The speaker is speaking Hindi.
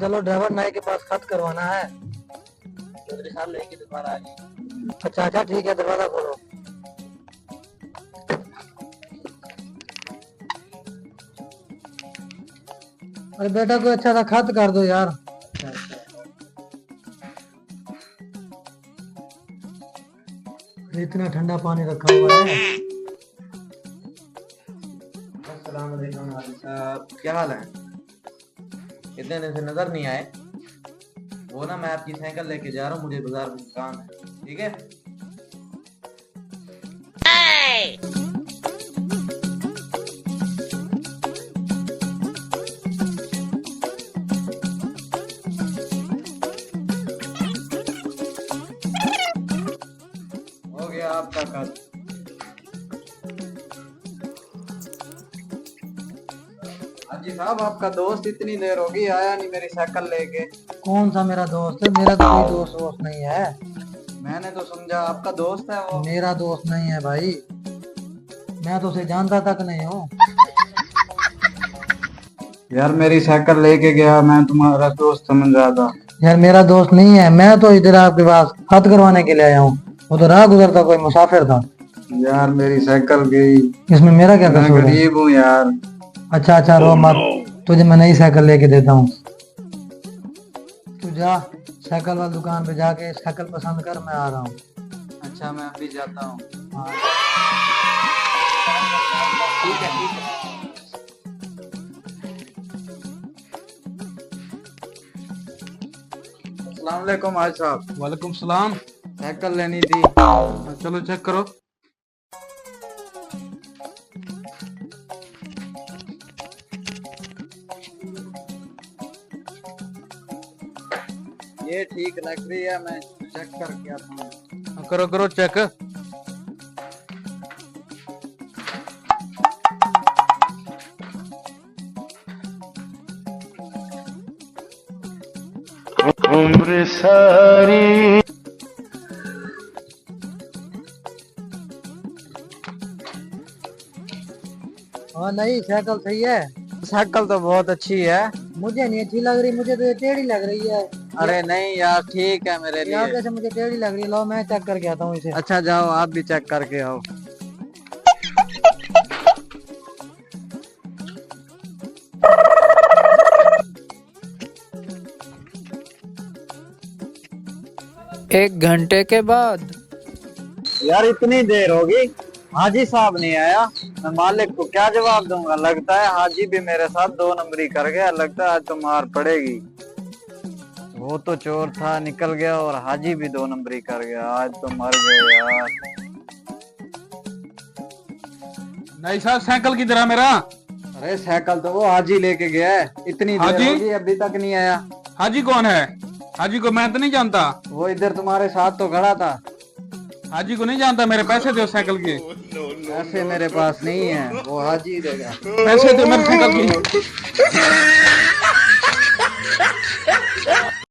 चलो ड्राइवर नाई के पास खत करवाना है। मेरे साथ लेके दोबारा आ गई। अच्छा अच्छा ठीक है, दरवाजा खोलो। अरे बेटा कोई अच्छा सा खत कर दो यार। इतना ठंडा पानी रखा हुआ है। अस्सलाम वालेकुम वाली साहब, क्या हाल है? इतने दिन से नजर नहीं आए। वो ना मैं आपकी साइकिल लेके जा रहा हूँ, मुझे बाजार में काम है, ठीक है? हो गया आपका कल। हाजी साहब, आपका दोस्त इतनी देर होगी आया नहीं मेरी साइकिल लेके। कौन सा मेरा दोस्त है? मेरा तो कोई दोस्त वोस्त नहीं है। मैंने तो समझा आपका दोस्त है वो। मेरा दोस्त नहीं है भाई, मैं तो उसे जानता तक नहीं हूँ। यार मेरी साइकिल लेके गया, मैं तुम्हारा दोस्त समझ रहा था। यार मेरा दोस्त नहीं है, मैं तो इधर आपके पास खत करवाने के लिए आया हूँ। वो तो राह गुजरता कोई मुसाफिर था। यार मेरी साइकिल गई। इसमें मेरा क्या मैं कसूर है? गरीब हूँ यार। अच्छा अच्छा रो मत, तुझे मैं नई साइकिल लेके देता हूँ। तू जा साइकिल वाली दुकान पे जाके साइकिल पसंद कर, मैं आ रहा हूँ। अच्छा मैं अभी जाता हूँ। हाँ। ठीक है ठीक है। अस्सलाम वालेकुम आज साहब। वालेकुम सलाम। साइकिल लेनी थी। चलो चेक करो। ये ठीक लग रही है, मैं चेक करके आता हूँ। करो करो चेक। उम्र सारी हाँ नई साइकिल सही है। साइकिल तो बहुत अच्छी है। मुझे नहीं अच्छी लग रही, मुझे तो ये टेढ़ी लग रही है। अरे नहीं यार, ठीक है मेरे यार लिए। कैसे मुझे टेढ़ी लग रही है, लो मैं चेक करके आता हूँ इसे। अच्छा जाओ, आप भी चेक करके आओ। एक घंटे के बाद। यार इतनी देर होगी, हाजी साहब नहीं आया। मैं मालिक को क्या जवाब दूंगा? लगता है हाजी भी मेरे साथ दो नंबरी कर गया। लगता है आज तो मार पड़ेगी। वो तो चोर था, निकल गया, और हाजी भी दो नंबरी कर गया। आज तो मर गए यार। नहीं साहब, साइकिल किधर है मेरा? अरे साइकिल तो वो हाजी लेके गया है। इतनी देर हाजी? होगी अभी तक नहीं आया। हाजी कौन है? हाजी को मैं तो नहीं जानता। वो इधर तुम्हारे साथ तो खड़ा था। हाजी को नहीं जानता। मेरे पैसे दो साइकिल के। ऐसे मेरे पास नहीं है, वो हाजी देगा। पैसे दो मेरे साइकिल के।